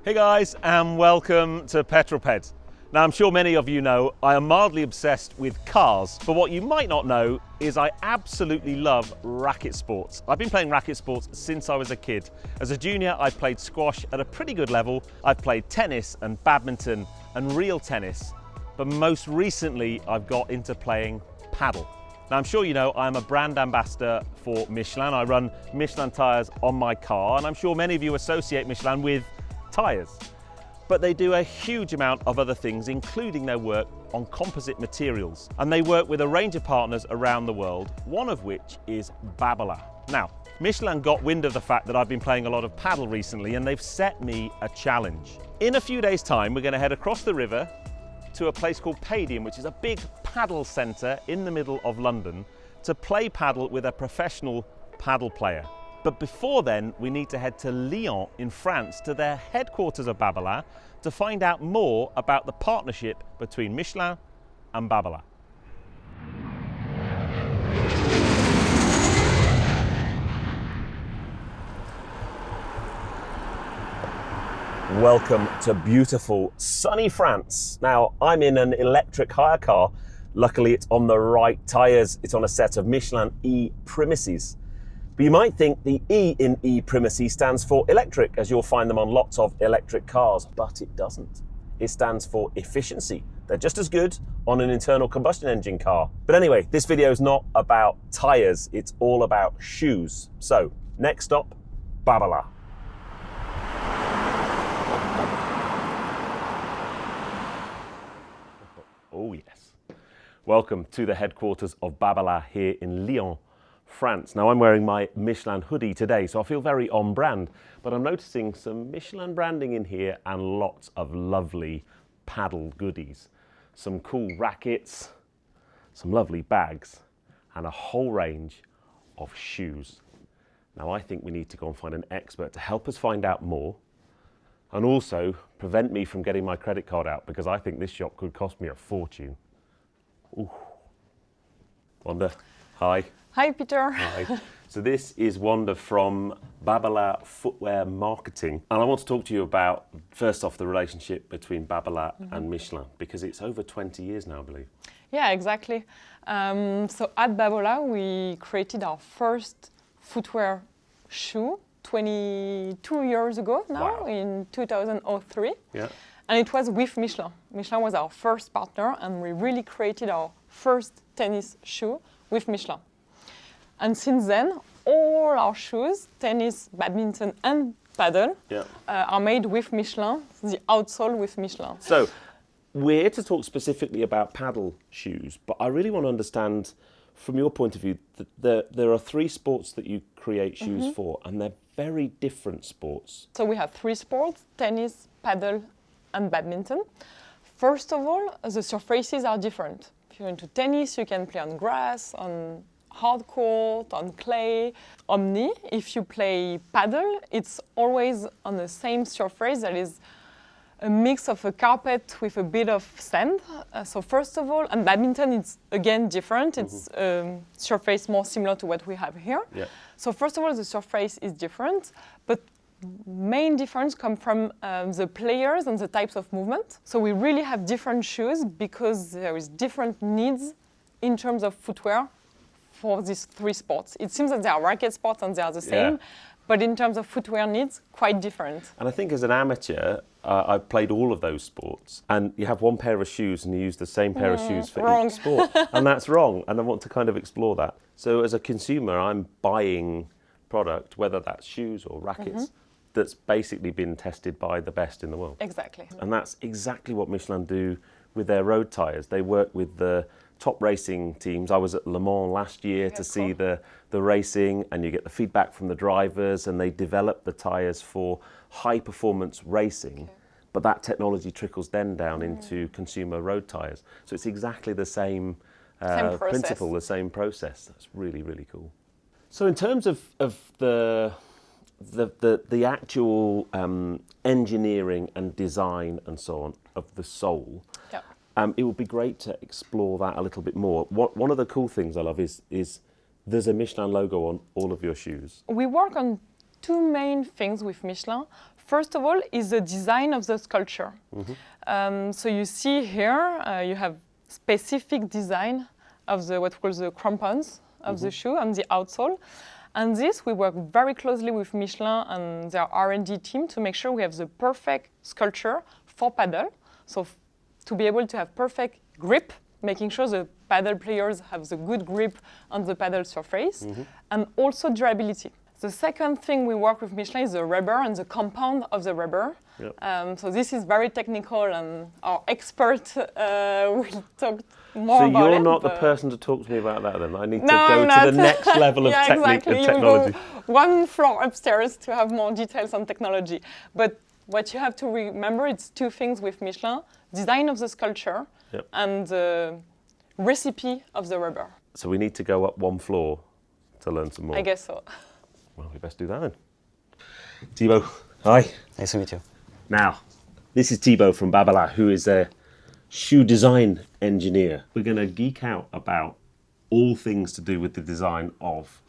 Hey guys, and welcome to Petrol Ped. Now I'm sure many of you know I am mildly obsessed with cars, but what you might not know is I absolutely love racket sports. I've been playing racket sports since I was a kid. As a junior, I played squash at a pretty good level. I've played tennis and badminton and real tennis, but most recently I've got into playing paddle. Now I'm sure you know I'm a brand ambassador for Michelin. I run Michelin tyres on my car, and I'm sure many of you associate Michelin with tyres. But they do a huge amount of other things, including their work on composite materials. And they work with a range of partners around the world, one of which is Babolat. Now, Michelin got wind of the fact that I've been playing a lot of paddle recently, and they've set me a challenge. In a few days' time, we're going to head across the river to a place called Padium, which is a big paddle centre in the middle of London, to play paddle with a professional paddle player. But before then, we need to head to Lyon in France, to their headquarters of Babolat, to find out more about the partnership between Michelin and Babolat. Welcome to beautiful sunny France. Now, I'm in an electric hire car. Luckily, it's on the right tyres. It's on a set of Michelin E-Premises. But you might think the E in E-Premises stands for electric, as you'll find them on lots of electric cars, but it doesn't. It stands for efficiency. They're just as good on an internal combustion engine car. But anyway, this video is not about tyres, it's all about shoes. So, next stop, Babolat. Oh yes. Welcome to the headquarters of Babolat here in Lyon, France. Now I'm wearing my Michelin hoodie today, so I feel very on brand, but I'm noticing some Michelin branding in here and lots of lovely paddle goodies. Some cool rackets, some lovely bags, and a whole range of shoes. Now I think we need to go and find an expert to help us find out more, and also prevent me from getting my credit card out, because I think this shop could cost me a fortune. Ooh. Wanda, hi. Hi, Peter. Hi. So this is Wanda from Babolat Footwear Marketing. And I want to talk to you about, first off, the relationship between Babolat and Michelin, because it's over 20 years now, I believe. Yeah, exactly. So at Babolat, we created our first footwear shoe 22 years ago now, Wow. in 2003. Yeah. And it was with Michelin. Michelin was our first partner, and we really created our first tennis shoe with Michelin. And since then, all our shoes, tennis, badminton, and paddle, are made with Michelin, the outsole with Michelin. So we're here to talk specifically about paddle shoes, but I really want to understand, from your point of view, that there are three sports that you create shoes for, and they're very different sports. So we have three sports: tennis, paddle, and badminton. First of all, the surfaces are different. If you're into tennis, you can play on grass, on hard court, on clay. Omni, if you play paddle, it's always on the same surface that is a mix of a carpet with a bit of sand. So first of all, and badminton, it's again different. It's a surface more similar to what we have here. Yeah. So first of all, the surface is different, but main difference come from the players and the types of movement. So we really have different shoes because there is different needs in terms of footwear for these three sports. It seems that they are racket sports and they are the same, but in terms of footwear needs, quite different. And I think as an amateur, I've played all of those sports, and you have one pair of shoes and you use the same pair of shoes for wrong. each sport, and that's wrong, and I want to kind of explore that. So as a consumer, I'm buying product, whether that's shoes or rackets, that's basically been tested by the best in the world. Exactly. And that's exactly what Michelin do with their road tyres. They work with the top racing teams. I was at Le Mans last year to see the racing, and you get the feedback from the drivers, and they develop the tyres for high performance racing. But that technology trickles then down into consumer road tyres. So it's exactly the same principle, the same process. That's really, really cool. So in terms of the actual engineering and design and so on of the sole, it would be great to explore that a little bit more. One of the cool things I love is there's a Michelin logo on all of your shoes. We work on two main things with Michelin. First of all is the design of the sculpture. So you see here, you have specific design of the what we call the crampons of the shoe on the outsole. And this, we work very closely with Michelin and their R&D team to make sure we have the perfect sculpture for paddle. So to be able to have perfect grip, making sure the paddle players have the good grip on the paddle surface, and also durability. The second thing we work with Michelin is the rubber and the compound of the rubber. Yep. So this is very technical, and our expert will talk more about it. So you're not the person to talk to me about that then? I need to go to the next level of technique and technology. You go one floor upstairs to have more details on technology. But what you have to remember, it's two things with Michelin: design of the sculpture and the recipe of the rubber. So we need to go up one floor to learn some more? I guess so. Well, we best do that then. Thibaut, hi. Nice to meet you. Now, this is Thibaut from Babolat, who is a shoe design engineer. We're going to geek out about all things to do with the design of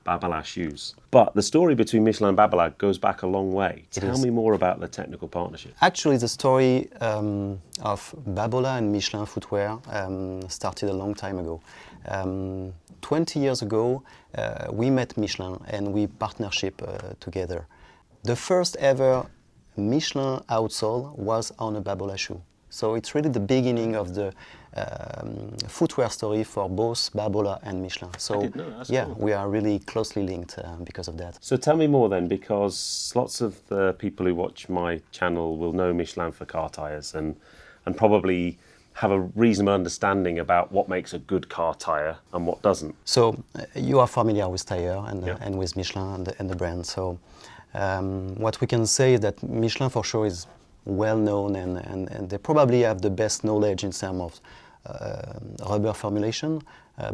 Babolat shoes. But the story between Michelin and Babolat goes back a long way. Tell me more about the technical partnership. Actually, the story of Babolat and Michelin footwear started a long time ago. 20 years ago, we met Michelin and we partnership together. The first ever Michelin outsole was on a Babolat shoe. So it's really the beginning of the footwear story for both Babolat and Michelin. So yeah, cool. We are really closely linked because of that. So tell me more then, because lots of the people who watch my channel will know Michelin for car tyres and probably have a reasonable understanding about what makes a good car tyre and what doesn't. So you are familiar with tyre and with Michelin and the brand. So what we can say is that Michelin for sure is well known and they probably have the best knowledge in terms of rubber formulation,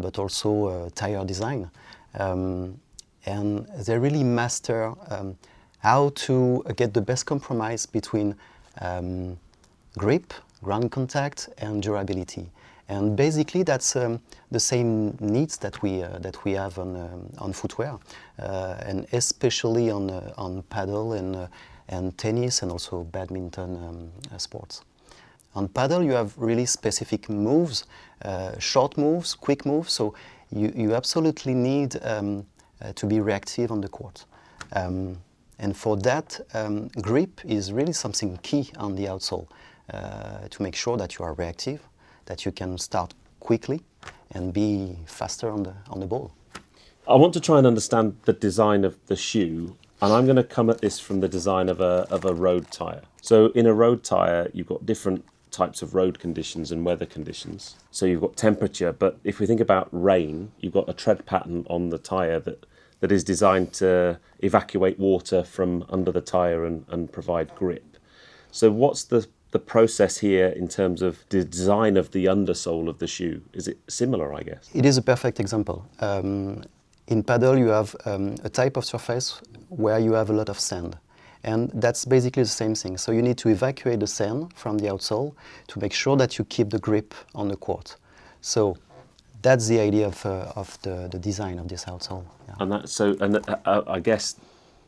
but also tyre design. And they really master how to get the best compromise between grip, ground contact, and durability. And basically, that's the same needs that we have on footwear, and especially on paddle and tennis and also badminton sports. On paddle, you have really specific moves, short moves, quick moves. So you absolutely need to be reactive on the court. And for that, grip is really something key on the outsole to make sure that you are reactive, that you can start quickly and be faster on the ball. I want to try and understand the design of the shoe, and I'm going to come at this from the design of a road tyre. So in a road tyre, you've got different types of road conditions and weather conditions. So you've got temperature, but if we think about rain, you've got a tread pattern on the tyre that is designed to evacuate water from under the tyre and provide grip. So what's the process here in terms of the design of the undersole of the shoe? Is it similar, I guess? It is a perfect example. In paddle, you have a type of surface where you have a lot of sand. And that's basically the same thing. So you need to evacuate the sand from the outsole to make sure that you keep the grip on the court. So that's the idea of the design of this outsole. Yeah. And I guess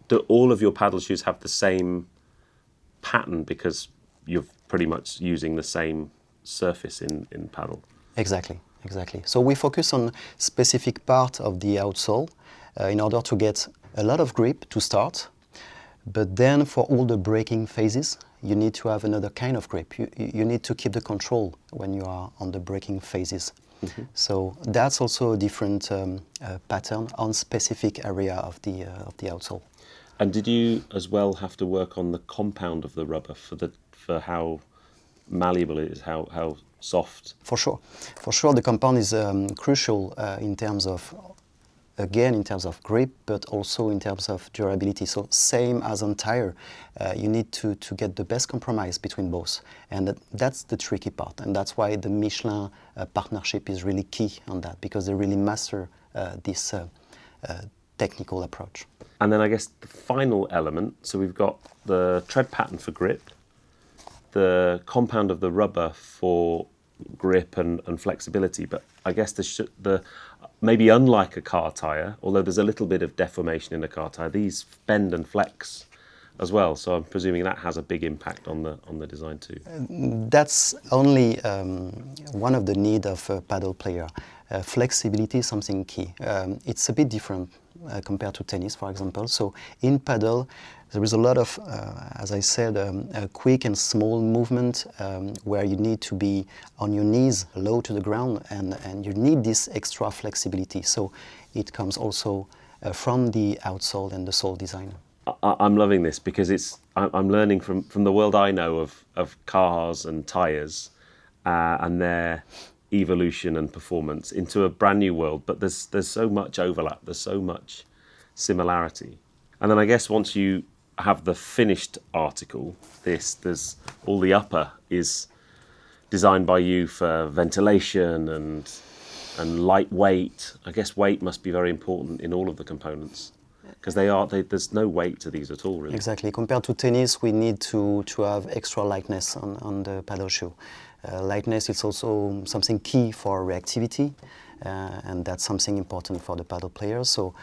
do all of your paddle shoes have the same pattern because you're pretty much using the same surface in paddle? Exactly. So we focus on specific part of the outsole in order to get a lot of grip to start. But then for all the braking phases, you need to have another kind of grip. You need to keep the control when you are on the braking phases. Mm-hmm. So that's also a different pattern on specific area of the outsole. And did you as well have to work on the compound of the rubber for how malleable it is, how soft? For sure, the compound is crucial in terms of grip, but also in terms of durability. So same as on tire, you need to get the best compromise between both. And that's the tricky part. And that's why the Michelin partnership is really key on that, because they really master this technical approach. And then I guess the final element, so we've got the tread pattern for grip, the compound of the rubber for grip and flexibility, but I guess maybe unlike a car tyre, although there's a little bit of deformation in a car tyre, these bend and flex as well. So I'm presuming that has a big impact on the design too. That's only one of the needs of a paddle player. Flexibility is something key. It's a bit different compared to tennis, for example. So in paddle, there is a lot of, as I said, a quick and small movement where you need to be on your knees, low to the ground, and you need this extra flexibility. So it comes also from the outsole and the sole design. I'm loving this because I'm learning from the world I know of cars and tyres and their evolution and performance into a brand new world, but there's so much overlap, there's so much similarity. And then I guess once you have the finished article, there's all the upper is designed by you for ventilation and lightweight. I guess weight must be very important in all of the components because there's no weight to these at all, really. Exactly. Compared to tennis, we need to have extra lightness on the paddle shoe. Lightness is also something key for reactivity, and that's something important for the paddle players. So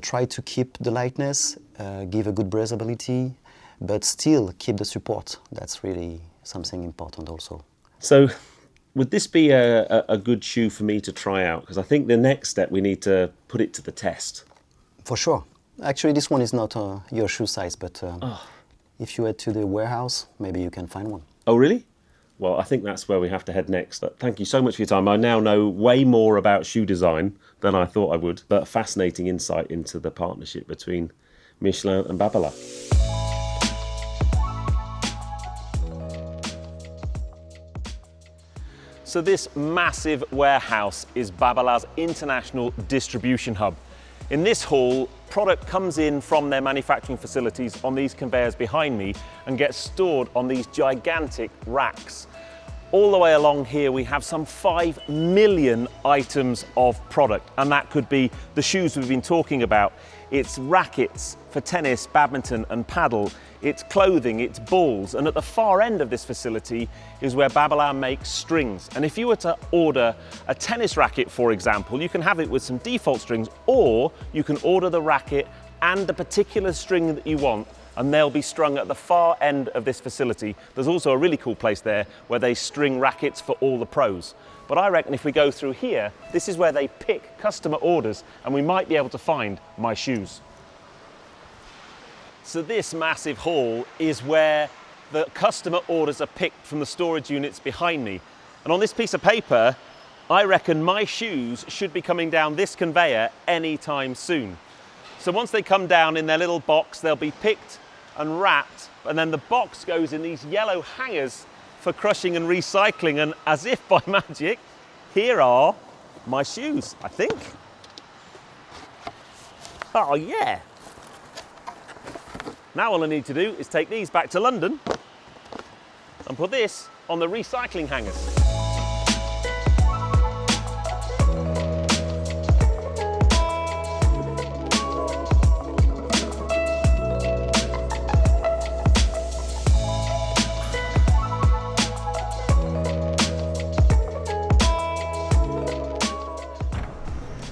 try to keep the lightness, give a good breathability, but still keep the support. That's really something important also. So would this be a good shoe for me to try out? Because I think the next step, we need to put it to the test. For sure. Actually, this one is not your shoe size, but if you head to the warehouse, maybe you can find one. Oh, really? Well, I think that's where we have to head next. But thank you so much for your time. I now know way more about shoe design than I thought I would, but a fascinating insight into the partnership between Michelin and Babolat. So this massive warehouse is Babolat's international distribution hub. In this hall, product comes in from their manufacturing facilities on these conveyors behind me and gets stored on these gigantic racks. All the way along here, we have some 5 million items of product, and that could be the shoes we've been talking about. It's rackets for tennis, badminton and paddle. It's clothing, it's balls, and at the far end of this facility is where Babolat makes strings. And if you were to order a tennis racket, for example, you can have it with some default strings, or you can order the racket and the particular string that you want, and they'll be strung at the far end of this facility. There's also a really cool place there where they string rackets for all the pros. But I reckon if we go through here, this is where they pick customer orders, and we might be able to find my shoes. So this massive hall is where the customer orders are picked from the storage units behind me. And on this piece of paper, I reckon my shoes should be coming down this conveyor anytime soon. So once they come down in their little box, they'll be picked and wrapped, and then the box goes in these yellow hangers for crushing and recycling, and as if by magic, here are my shoes, I think. Oh yeah. Now all I need to do is take these back to London and put this on the recycling hangers.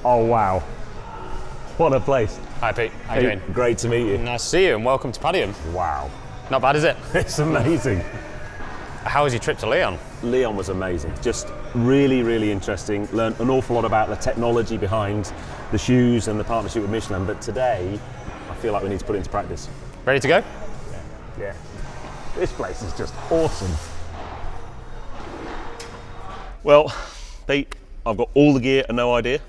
Oh wow, what a place. Hi Pete, how you doing? Great to meet you. Nice to see you and welcome to Padium. Wow. Not bad, is it? It's amazing. How was your trip to Lyon? Lyon was amazing, just really, really interesting. Learned an awful lot about the technology behind the shoes and the partnership with Michelin, but today I feel like we need to put it into practice. Ready to go? Yeah. This place is just awesome. Well, Pete, I've got all the gear and no idea.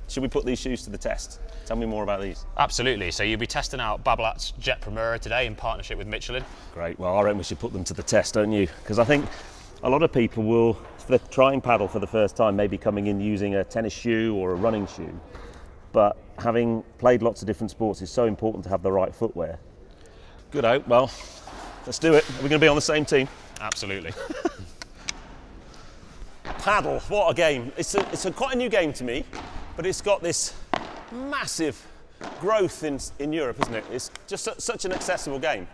Should we put these shoes to the test? Tell me more about these. Absolutely. So you'll be testing out Babolat's Jet Primera today in partnership with Michelin. Great. Well, I reckon we should put them to the test, don't you? Because I think a lot of people will, if they're trying paddle for the first time, maybe coming in using a tennis shoe or a running shoe. But having played lots of different sports, it's so important to have the right footwear. Good out. Well, let's do it. Are we going to be on the same team? Absolutely. Paddle, what a game. It's quite a new game to me, but it's got this massive growth in Europe, isn't it? It's just such an accessible game.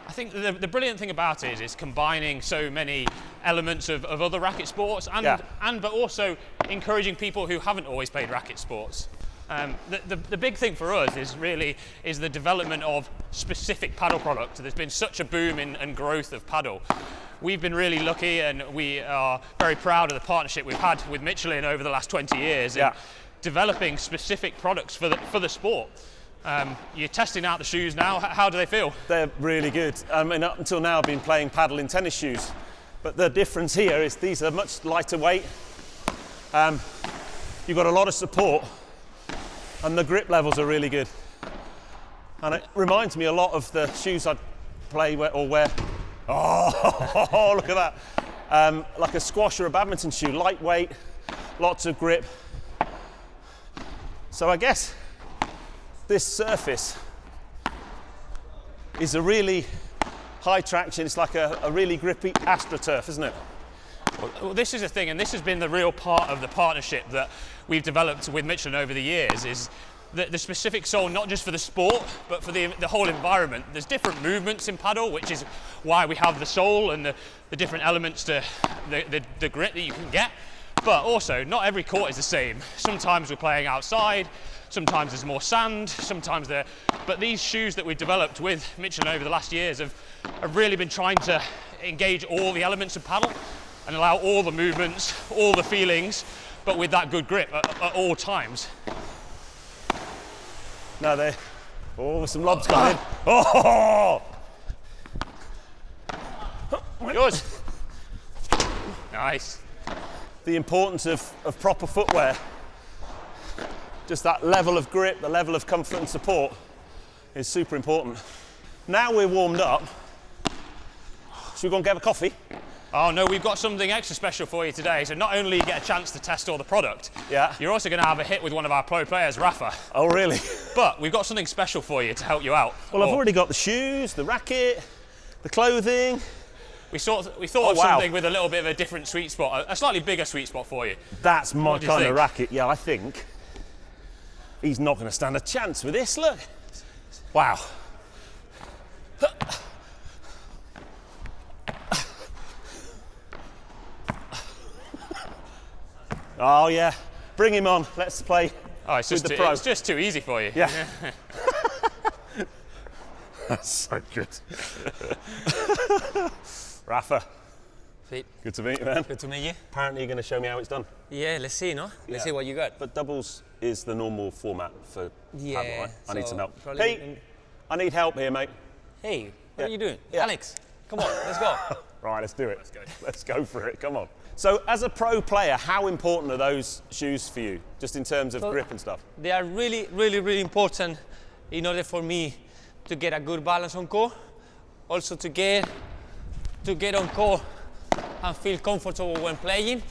I think the brilliant thing about it is combining so many elements of other racket sports but also encouraging people who haven't always played racket sports. The big thing for us is the development of specific paddle products. There's been such a boom and growth of paddle. We've been really lucky, and we are very proud of the partnership we've had with Michelin over the last 20 years in developing specific products for the sport. You're testing out the shoes now. How do they feel? They're Really good. I mean, up until now I've been playing paddle in tennis shoes, but the difference here is these are much lighter weight. You've got a lot of support, and the grip levels are really good. And it reminds me a lot of the shoes I play or wear. Oh, look at that. Like a squash or a badminton shoe, lightweight, lots of grip. So I guess this surface is a really high traction. It's like a really grippy AstroTurf, isn't it? Well, this is the thing, and this has been the real part of the partnership that we've developed with Michelin over the years, is the specific sole, not just for the sport, but for the whole environment. There's different movements in paddle, which is why we have the sole and the different elements to the grit that you can get. But also, not every court is the same. Sometimes we're playing outside, sometimes there's more sand, but these shoes that we've developed with Michelin over the last years have really been trying to engage all the elements of paddle and allow all the movements, all the feelings, but with that good grip at all times. Now there's some lobs coming in. Oh! Yours. Nice. The importance of proper footwear. Just that level of grip, the level of comfort and support is super important. Now we're warmed up, should we go and get a coffee? Oh no, we've got something extra special for you today. So not only you get a chance to test all the product, yeah, you're also going to have a hit with one of our pro players, Rafa. Oh really? But we've got something special for you to help you out. Well, I've already got the shoes, the racket, the clothing. We thought of something with a little bit of a different sweet spot, a slightly bigger sweet spot for you. That's my kind of racket. Yeah, I think he's not going to stand a chance with this. Look. Wow. Oh yeah, bring him on. Let's play. Oh, it's just too easy for you. Yeah. That's so good. Rafa. Pete. Good to meet you, man. Good to meet you. Apparently you're going to show me how it's done. Yeah, let's see, no? Let's see what you got. But doubles is the normal format for paddle, right? I need some help. probably- Pete, I need help here, mate. Hey, what are you doing? Yeah. Alex, come on, let's go. Right, let's do it. Let's go for it. Come on. So, as a pro player, how important are those shoes for you, just in terms of grip and stuff? They are really, really, really important in order for me to get a good balance on court, also to get on court and feel comfortable when playing,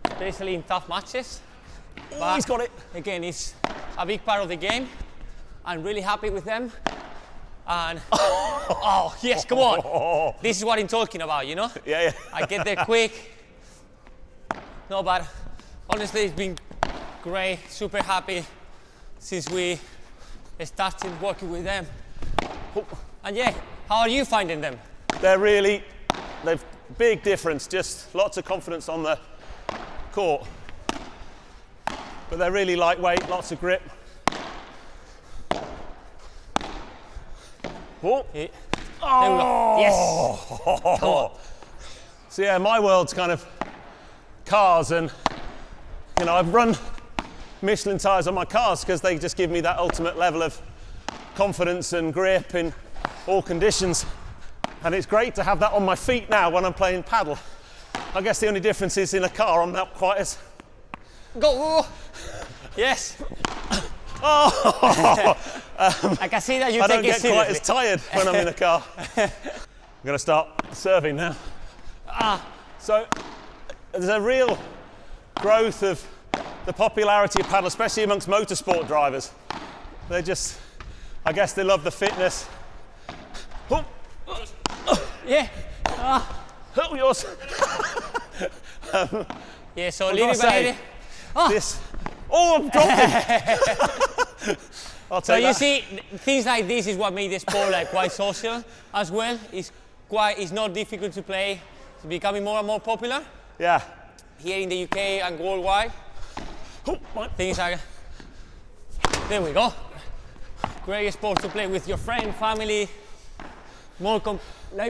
especially in tough matches. Oh, he's got it. Again, it's a big part of the game. I'm really happy with them. And oh yes, come on. This is what I'm talking about, you know? Yeah, yeah. I get there quick. No, but honestly, it's been great. Super happy since we started working with them. And yeah, how are you finding them? They've big difference, just lots of confidence on the court. But they're really lightweight, lots of grip. Oh. Yeah. There we go. Yes. Come on. So yeah, my world's kind of cars, and you know, I've run Michelin tyres on my cars because they just give me that ultimate level of confidence and grip in all conditions. And it's great to have that on my feet now when I'm playing paddle. I guess the only difference is in a car I'm not quite as... Go! Yes. Oh! I can see that you I take don't it get seriously. quite as tired when I'm in a car. I'm going to start serving now. So there's a real growth of the popularity of paddle, especially amongst motorsport drivers. They just, I guess they love the fitness. Yeah. Oh, yours. Yeah, so What little can I say? by little. This. Oh, I've dropped it. I'll So take you that. see, things like this is what made the sport like quite social as well. It's not difficult to play. It's becoming more and more popular Yeah. here in the UK and worldwide. Oh, my. Things are. There we go. Great sport to play with your friend, family. More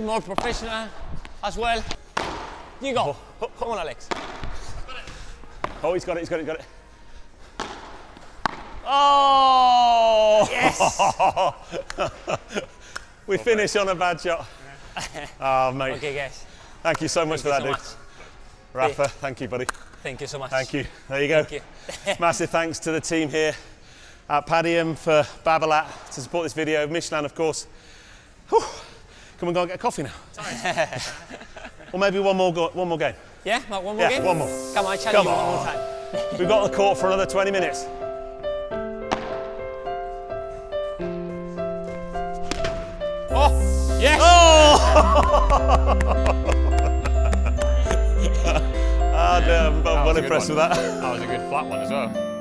more professional as well. You go. Come on, Alex. Oh, he's got it, he's got it, he's got it. Oh! Yes! We finish on a bad shot. Oh, mate. Okay, guys. Thank you so much for that, Thank you dude. so Rafa, thank you, buddy. Thank you so much. Thank you. There you go. Thank you. Massive thanks to the team here at Padium for Babolat to support this video. Michelin, of course. Whew. Come on, go and get a coffee now. Or maybe one more game. Yeah, one more game? One more. Come on, I challenge Come you one on. more time. We've got the court for another 20 minutes. Oh, yes! I'm well impressed with that. That was a good flat one as well.